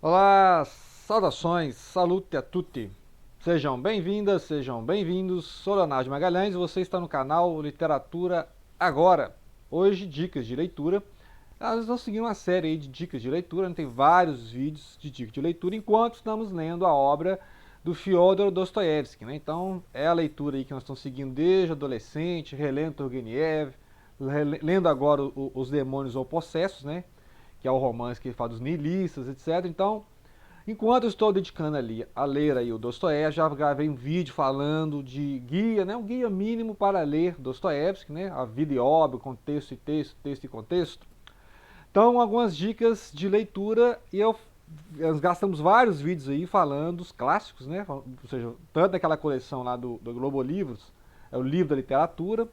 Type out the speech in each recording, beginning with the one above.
Olá, saudações, salute a tutti. Sejam bem-vindas, sejam bem-vindos. Sou Leonardo Magalhães e você está no canal Literatura Agora. Hoje, dicas de leitura. Nós vamos seguir uma série aí de dicas de leitura, tem vários vídeos de dicas de leitura, enquanto estamos lendo a obra do Fyodor Dostoiévski, né? Então, é a leitura aí que nós estamos seguindo desde adolescente, relendo Turgenev, lendo agora Os Demônios ou Possessos, né? Que é o romance que fala dos nihilistas, etc. Então, enquanto eu estou dedicando ali a ler aí o Dostoiévski, já gravei um vídeo falando de guia, né, um guia mínimo para ler Dostoiévski, né, a vida e obra, contexto e texto, texto e contexto. Então, algumas dicas de leitura e nós gastamos vários vídeos aí falando dos clássicos, né, ou seja, tanto daquela coleção lá do Globo Livros, é o livro da literatura,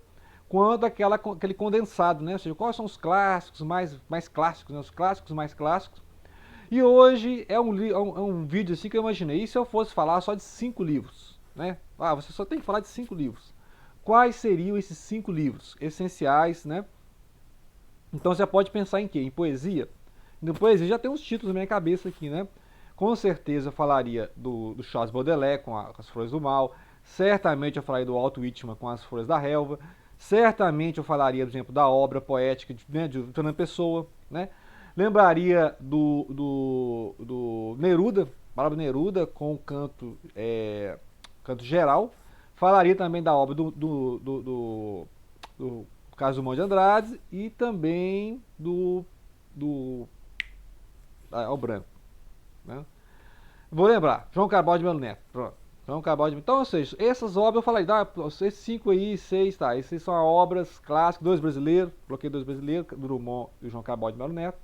quanto aquele condensado, né, ou seja, quais são os clássicos mais clássicos, né, os clássicos mais clássicos. E hoje é um vídeo assim que eu imaginei. E se eu fosse falar só de 5 livros? Né? Ah, você só tem que falar de 5 livros. Quais seriam esses 5 livros essenciais, né? Então você pode pensar em quê? Em poesia? No poesia já tem uns títulos na minha cabeça aqui, né? Com certeza eu falaria do Charles Baudelaire com As Flores do Mal. Certamente eu falaria do Walt Whitman com As Flores da Relva. Certamente eu falaria, por exemplo, da obra poética de Fernando Pessoa, né? Lembraria do Neruda, Pablo Neruda, com o canto geral. Falaria também da obra do Carlos Drummond de Andrade e também ao branco. Né? Vou lembrar, João Cabral de Melo Neto. Pronto. João Cabral de Então, ou seja, essas obras eu falei, esses 5 aí, 6, tá. Essas são obras clássicas, 2 brasileiros, coloquei 2 brasileiros, Drummond e João Cabral de Melo Neto.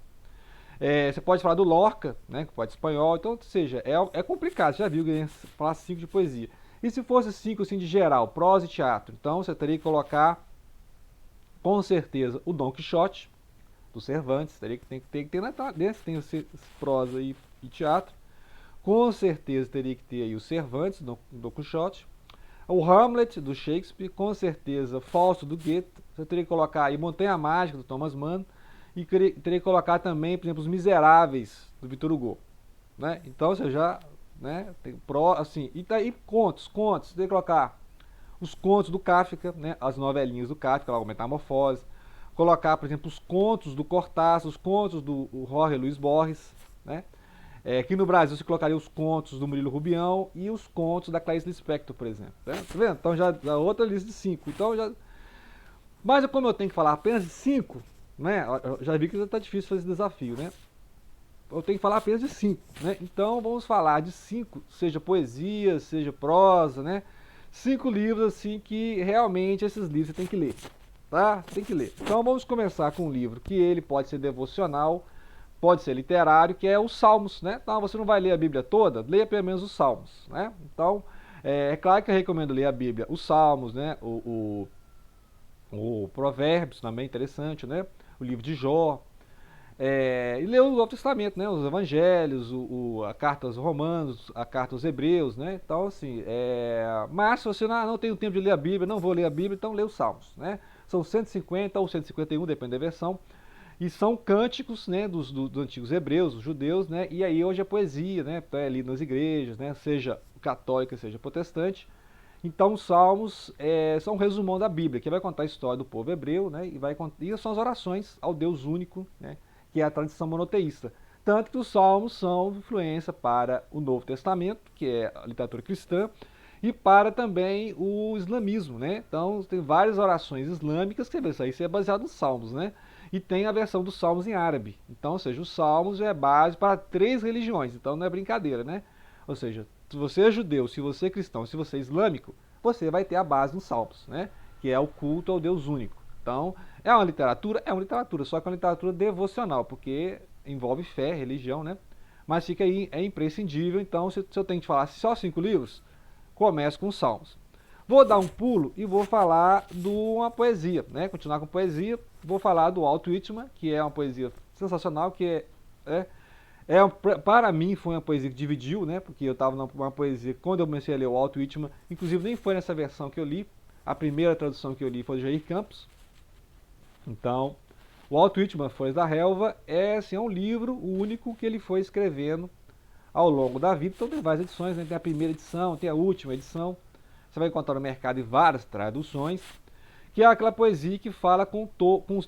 Você pode falar do Lorca, né, que pode espanhol, então, ou seja, é complicado, já viu que eu falar 5 de poesia. E se fosse 5 assim de geral, prosa e teatro, então você teria que colocar, com certeza, o Dom Quixote, do Cervantes, tem que ter desse, tem prosa e teatro. Com certeza teria que ter aí o Cervantes, do Quixote. O Hamlet, do Shakespeare, com certeza Fausto, do Goethe. Você teria que colocar aí Montanha Mágica, do Thomas Mann. E teria que colocar também, por exemplo, Os Miseráveis, do Victor Hugo. Né? Então você já, né, tem assim, e tá aí contos, você tem que colocar os contos do Kafka, né, as novelinhas do Kafka, lá, o Metamorfose. Colocar, por exemplo, os contos do Cortázar, os contos do Jorge Luiz Borges, né? Aqui no Brasil você colocaria os contos do Murilo Rubião e os contos da Clarice Lispector, por exemplo. Né? Tá vendo? Então já outra lista de 5. Então já. Mas como eu tenho que falar apenas de 5, né? Eu já vi que já está difícil fazer esse desafio, né? Eu tenho que falar apenas de 5, né? Então vamos falar de 5, seja poesia, seja prosa, né? 5 livros assim que realmente esses livros você tem que ler, tá? Tem que ler. Então vamos começar com um livro que ele pode ser devocional, pode ser literário, que é os Salmos, né? Então você não vai ler a Bíblia toda, leia pelo menos os Salmos, né? Então é claro que eu recomendo ler a Bíblia, os Salmos, né? O Provérbios também é interessante, né? O livro de Jó, e ler o Novo Testamento, né? Os Evangelhos, a carta aos Romanos, a carta aos Hebreus, né? Então, assim, mas se você não tem o tempo de ler a Bíblia, não vou ler a Bíblia, então lê os Salmos, né? São 150 ou 151, depende da versão, e são cânticos, né, dos antigos hebreus, dos judeus, né? E aí hoje é poesia, né? É lido nas igrejas, né? Seja católica, seja protestante. Então, os Salmos são um resumão da Bíblia, que vai contar a história do povo hebreu, né? E são as orações ao Deus único, né? Que é a tradição monoteísta. Tanto que os Salmos são influência para o Novo Testamento, que é a literatura cristã, e para também o islamismo, né? Então, tem várias orações islâmicas, que isso é baseado nos Salmos, né? E tem a versão dos Salmos em árabe. Então, ou seja, os Salmos é base para 3 religiões, então não é brincadeira, né? Ou seja, se você é judeu, se você é cristão, se você é islâmico, você vai ter a base nos Salmos, né? Que é o culto ao Deus único. Então, é uma literatura? É uma literatura, só que é uma literatura devocional, porque envolve fé, religião, né? Mas fica aí, é imprescindível. Então, se eu tenho que falar só 5 livros, começo com os Salmos. Vou dar um pulo e vou falar de uma poesia, né? Continuar com poesia. Vou falar do Walt Whitman, que é uma poesia sensacional, que é para mim foi uma poesia que dividiu, né? Porque eu estava numa poesia quando eu comecei a ler o Walt Whitman, inclusive nem foi nessa versão que eu li. A primeira tradução que eu li foi de Jair Campos. Então, o Walt Whitman, Flores da Relva, é um livro único que ele foi escrevendo ao longo da vida. Então tem várias edições, né? Tem a primeira edição, tem a última edição. Você vai encontrar no mercado em várias traduções, que é aquela poesia que fala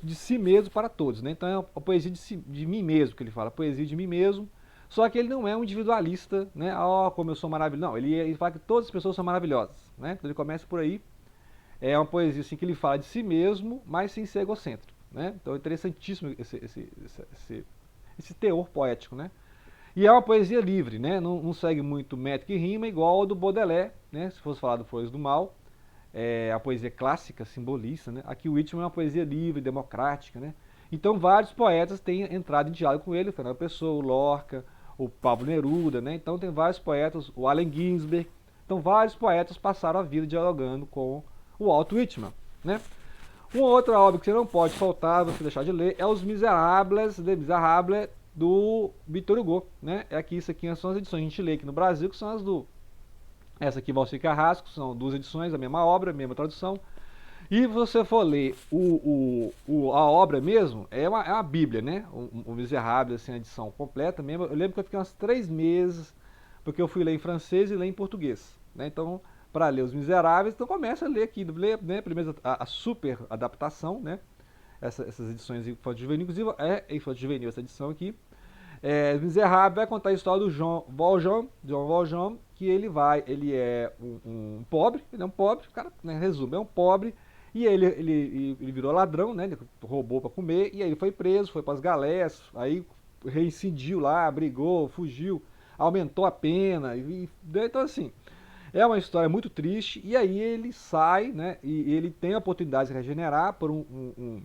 de si mesmo para todos, né? Então é a poesia de mim mesmo que ele fala, poesia de mim mesmo, só que ele não é um individualista, né? Oh, como eu sou maravilhoso. Não, ele fala que todas as pessoas são maravilhosas, né? Então ele começa por aí. É uma poesia assim que ele fala de si mesmo, mas sem ser egocêntrico, né? Então é interessantíssimo esse teor poético, né? E é uma poesia livre, né? Não segue muito métrica e rima, igual ao do Baudelaire, né? Se fosse falar do Flores do Mal, é a poesia clássica, simbolista, né? Aqui o Whitman é uma poesia livre, democrática, né? Então vários poetas têm entrado em diálogo com ele, o Fernando Pessoa, o Lorca, o Pablo Neruda, né? Então tem vários poetas, o Allen Ginsberg, então vários poetas passaram a vida dialogando com o Walt Whitman, né? Uma outra obra que você não pode faltar, você deixar de ler, é Os Misérables, Les Miserables, do Victor Hugo, né? É aqui, isso aqui são as edições que a gente lê aqui no Brasil, que são as do... Essa aqui, Valcir Carrasco, são duas edições, a mesma obra, a mesma tradução. E se você for ler a obra mesmo, é uma bíblia, né? O Miserável, assim, a edição completa mesmo. Eu lembro que eu fiquei uns 3 meses, porque eu fui ler em francês e ler em português, né? Então, para ler Os Miseráveis, então começa a ler aqui, ler, né? Primeiro a super adaptação, né? Essas edições infanto-juvenil, inclusive é infanto-juvenil essa edição aqui. Miserável vai contar a história do John Valjean, que ele é um pobre, ele é um pobre, o cara, né, resumo, é um pobre, e ele virou ladrão, né, ele roubou para comer, e aí ele foi preso, foi para as galés, aí reincidiu lá, brigou, fugiu, aumentou a pena, então assim, é uma história muito triste, e aí ele sai, né, e ele tem a oportunidade de se regenerar por um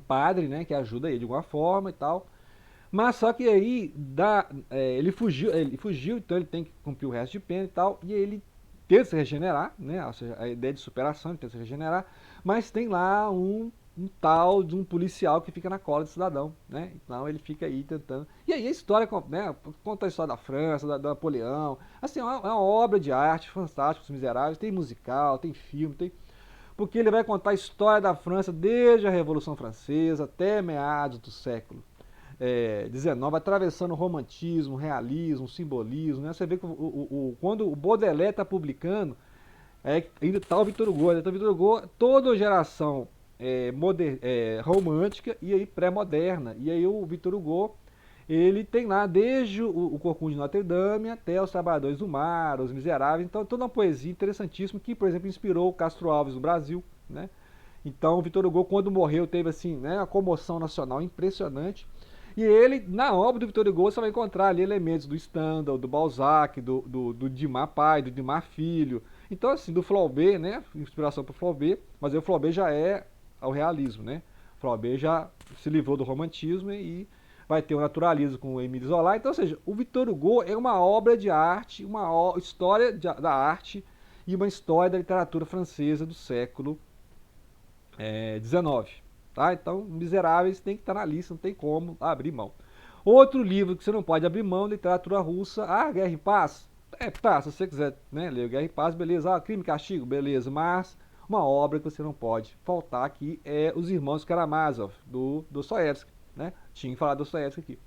padre, né, que ajuda ele de alguma forma e tal. Mas só que aí ele fugiu, então ele tem que cumprir o resto de pena e tal, e ele tenta se regenerar, né? Ou seja, a ideia de superação, ele tenta se regenerar, mas tem lá um tal de um policial que fica na cola do cidadão, né? Então ele fica aí tentando. E aí a história, né, conta a história da França, do Napoleão, assim, é uma obra de arte fantástica, Os Miseráveis, tem musical, tem filme, tem... Porque ele vai contar a história da França desde a Revolução Francesa até meados do século 19, atravessando o romantismo, o realismo, o simbolismo, né? Você vê que quando o Baudelaire está publicando, ainda está o Victor Hugo, né? Então, Victor Hugo, toda a geração romântica e aí pré-moderna. E aí o Victor Hugo, ele tem lá desde o Corcunda de Notre Dame até Os Trabalhadores do Mar, Os Miseráveis. Então, toda uma poesia interessantíssima que, por exemplo, inspirou o Castro Alves no Brasil, né? Então, o Victor Hugo, quando morreu, teve assim, né, uma comoção nacional impressionante. E ele, na obra do Victor Hugo, você vai encontrar ali elementos do Stendhal, do Balzac, do Dumas pai, do Dumas filho. Então, assim, do Flaubert, né? Inspiração para o Flaubert, mas aí o Flaubert já é ao realismo, né? O Flaubert já se livrou do romantismo e vai ter o naturalismo com o Émile Zola. Então, ou seja, o Victor Hugo é uma obra de arte, uma história da arte e uma história da literatura francesa do século XIX. Tá? Então, Miseráveis tem que estar na lista, não tem como abrir mão. Outro livro que você não pode abrir mão, literatura russa. Guerra e Paz? Tá, se você quiser, né, ler Guerra e Paz, beleza. Crime e Castigo, beleza. Mas uma obra que você não pode faltar aqui é Os Irmãos Karamazov, do Dostoiévski, né? Tinha que falar do Dostoiévski aqui.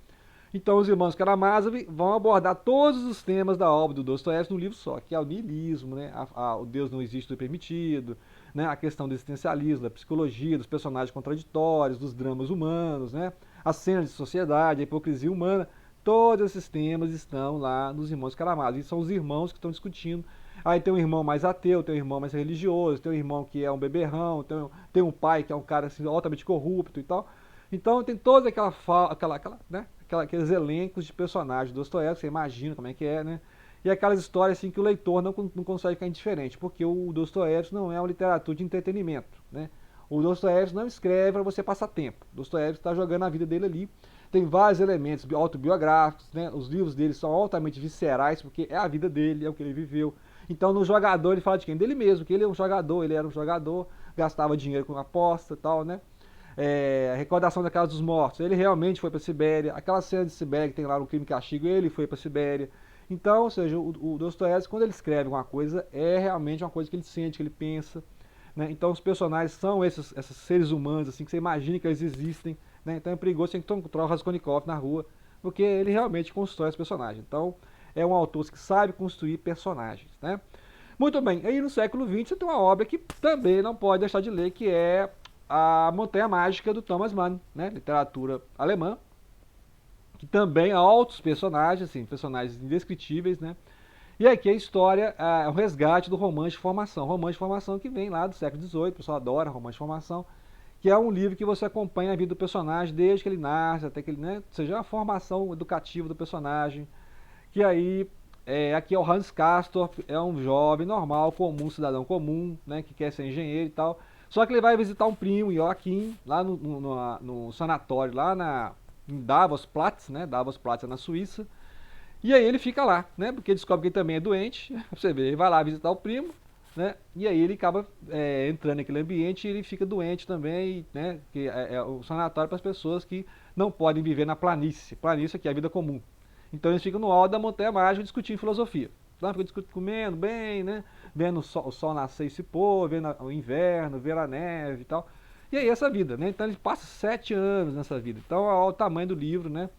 Então, os irmãos Karamazov vão abordar todos os temas da obra do Dostoiévski num livro só, que é o niilismo, né? O Deus não existe, tudo é permitido, né? A questão do existencialismo, da psicologia, dos personagens contraditórios, dos dramas humanos, né? A cena de sociedade, a hipocrisia humana, todos esses temas estão lá nos irmãos Karamazov. E são os irmãos que estão discutindo. Aí tem um irmão mais ateu, tem um irmão mais religioso, tem um irmão que é um beberrão, tem um pai que é um cara assim, altamente corrupto e tal. Então tem toda aqueles elencos de personagens do Dostoiévski, você imagina como é que é, né? E aquelas histórias assim que o leitor não consegue ficar indiferente, porque o Dostoiévski não é uma literatura de entretenimento, né? O Dostoiévski não escreve para você passar tempo. O Dostoiévski está jogando a vida dele ali. Tem vários elementos autobiográficos, né? Os livros dele são altamente viscerais, porque é a vida dele, é o que ele viveu. Então no jogador ele fala de quem? Dele mesmo, que ele é um jogador, ele era um jogador, gastava dinheiro com aposta e tal, né? A recordação da Casa dos Mortos, ele realmente foi para a Sibéria. Aquela cena de Sibéria que tem lá no Crime e Castigo, ele foi para a Sibéria. Então, ou seja, o Dostoiévski, quando ele escreve uma coisa, é realmente uma coisa que ele sente, que ele pensa, né? Então os personagens são esses seres humanos, assim, que você imagina que eles existem, né? Então é perigoso, você tem que encontrar o Raskolnikov na rua, porque ele realmente constrói os personagens. Então, é um autor que sabe construir personagens, né? Muito bem, aí no século XX você tem uma obra que também não pode deixar de ler, que é a Montanha Mágica do Thomas Mann, né? Literatura alemã, que também há altos personagens, assim, personagens indescritíveis, né? E aqui a história é o resgate do romance de formação. Romance de formação que vem lá do século XVIII, o pessoal adora romance de formação, que é um livro que você acompanha a vida do personagem desde que ele nasce até que ele, né? Ou seja, a formação educativa do personagem, que aí, aqui é o Hans Castorp, é um jovem normal, comum, cidadão comum, né? Que quer ser engenheiro e tal. Só que ele vai visitar um primo, Joachim, lá no sanatório, lá em Davos-Platz, né? Davos-Platz é na Suíça. E aí ele fica lá, né? Porque descobre que ele também é doente. Você vê, ele vai lá visitar o primo, né? E aí ele acaba entrando naquele ambiente e ele fica doente também, né? Que é o sanatório para as pessoas que não podem viver na planície. Planície aqui é a vida comum. Então eles ficam no alto da montanha mágica discutindo filosofia. Então fica discutindo, comendo bem, né? Vendo o sol nascer e se pôr, vendo o inverno, vendo a neve e tal. E aí essa vida, né? Então ele passa 7 anos nessa vida. Então olha o tamanho do livro, né?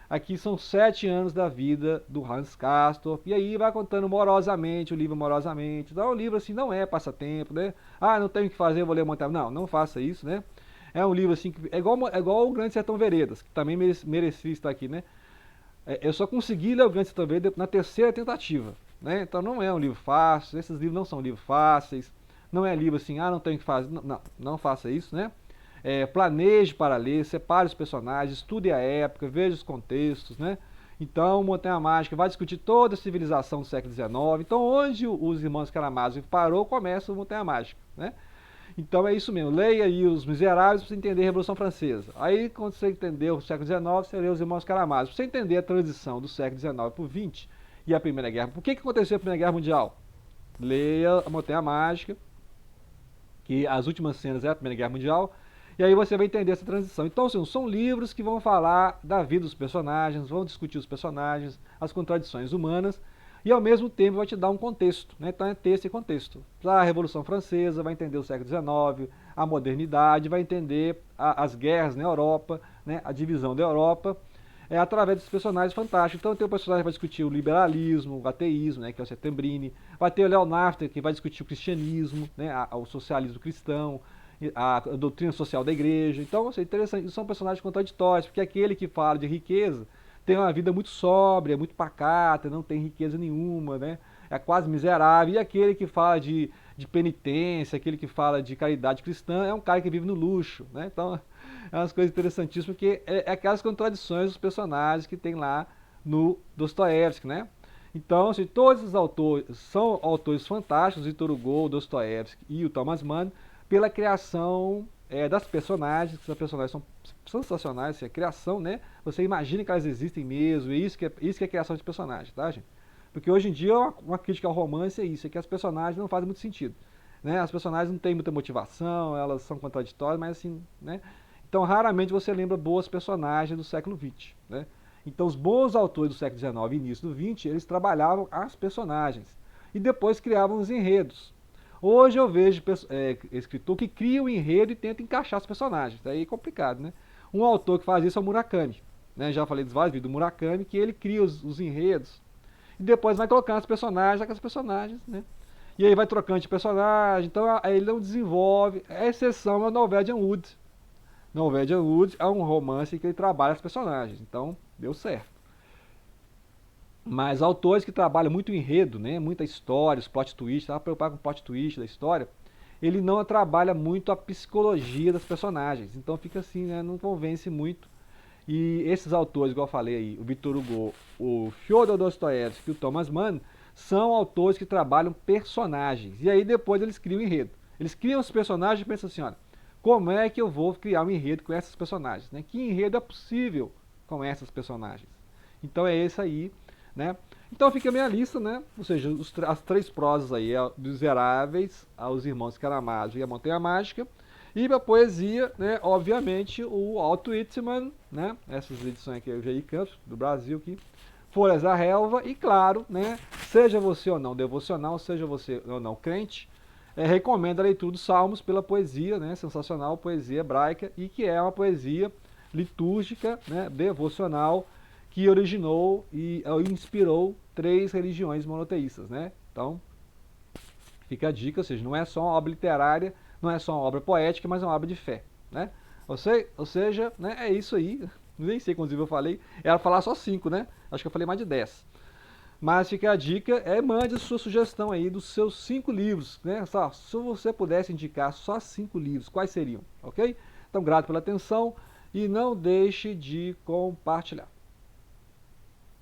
Aqui são 7 anos da vida do Hans Castorp. E aí vai contando morosamente, o livro morosamente. Então o livro assim não é passatempo, né? Ah, não tenho o que fazer, vou ler montanha. Não, não faça isso, né? É um livro assim, que é igual o Grande Sertão Veredas, que também merecia estar aqui, né? Eu só consegui ler o Grande Sertão Veredas na terceira tentativa, né? Então não é um livro fácil, esses livros não são livros fáceis. Não é livro assim, ah, não tenho o que fazer. Não, não, não faça isso, né? Planeje para ler, separe os personagens, estude a época, veja os contextos, né? Então, Montanha Mágica vai discutir toda a civilização do século XIX. Então, onde os irmãos Karamazov parou, começa o Montanha Mágica, né? Então é isso mesmo, leia aí Os Miseráveis para você entender a Revolução Francesa. Aí, quando você entender o século XIX, você lê Os Irmãos Karamazov. Para você entender a transição do século XIX para o XX e a Primeira Guerra. Por que aconteceu a Primeira Guerra Mundial? Leia a Montanha Mágica, que as últimas cenas é a Primeira Guerra Mundial. E aí você vai entender essa transição. Então, assim, são livros que vão falar da vida dos personagens, vão discutir os personagens, as contradições humanas, e ao mesmo tempo vai te dar um contexto, né? Então é texto e contexto. Para a Revolução Francesa, vai entender o século XIX, a modernidade, vai entender as guerras na Europa, né? A divisão da Europa, através dos personagens fantásticos. Então tem o personagem que vai discutir o liberalismo, o ateísmo, né? Que é o Settembrini. Vai ter o Leonardo, que vai discutir o cristianismo, né? O socialismo cristão, a doutrina social da igreja. Então, é interessante, são personagens contraditórios, porque aquele que fala de riqueza tem uma vida muito sóbria, muito pacata, não tem riqueza nenhuma, né? É quase miserável. E aquele que fala de penitência, aquele que fala de caridade cristã, é um cara que vive no luxo, né? Então, é umas coisas interessantíssimas, porque é aquelas contradições dos personagens que tem lá no Dostoiévski, né? Então, assim, todos os autores são autores fantásticos, Victor Hugo, o Dostoiévski e o Thomas Mann, pela criação das personagens, que os personagens são sensacionais, assim, a criação, né? Você imagina que elas existem mesmo, e isso que é criação de personagem, tá, gente? Porque hoje em dia uma crítica ao romance é isso, é que as personagens não fazem muito sentido, né? As personagens não têm muita motivação, elas são contraditórias, mas assim, né? Então raramente você lembra boas personagens do século XX, né? Então os bons autores do século XIX e início do XX, eles trabalhavam as personagens e depois criavam os enredos. Hoje eu vejo escritor que cria o enredo e tenta encaixar os personagens. Daí é complicado, né? Um autor que faz isso é o Murakami. Né? Já falei dos vários vídeos do Murakami, que ele cria os enredos e depois vai trocando os personagens, aqueles personagens, né? E aí vai trocando de personagem, então aí ele não desenvolve. A exceção é o Norwegian Wood. Norwegian Wood é um romance que ele trabalha os personagens, então deu certo. Mas autores que trabalham muito enredo, né, muita história, os plot twists, estava preocupado com o plot twist da história, ele não trabalha muito a psicologia das personagens. Então fica assim, né, não convence muito. E esses autores, igual eu falei aí, o Victor Hugo, o Fyodor Dostoiévski e o Thomas Mann, são autores que trabalham personagens. E aí depois eles criam enredo. Eles criam os personagens e pensam assim, olha, como é que eu vou criar um enredo com esses personagens? Né? Que enredo é possível com essas personagens? Então é esse aí. Né? Então fica a minha lista, né? Ou seja, as 3 prosas aí, dos Miseráveis, aos Irmãos Karamazov e a Montanha Mágica. E a poesia, né? Obviamente, o Alto Whitman, né? Essas edições aqui, o G.I. Campos, do Brasil aqui. Folhas da Relva e, claro, né? Seja você ou não devocional, seja você ou não crente, recomendo a leitura dos Salmos pela poesia, né? Sensacional, poesia hebraica, e que é uma poesia litúrgica, né? Devocional, que originou e inspirou 3 religiões monoteístas, né? Então, fica a dica, ou seja, não é só uma obra literária, não é só uma obra poética, mas é uma obra de fé, né? Ou seja, né, é isso aí. Nem sei quantos livros eu falei. Era falar só 5, né? Acho que eu falei mais de 10. Mas fica a dica, mande a sua sugestão aí dos seus 5 livros, né? Só, se você pudesse indicar só 5 livros, quais seriam, ok? Então, grato pela atenção e não deixe de compartilhar.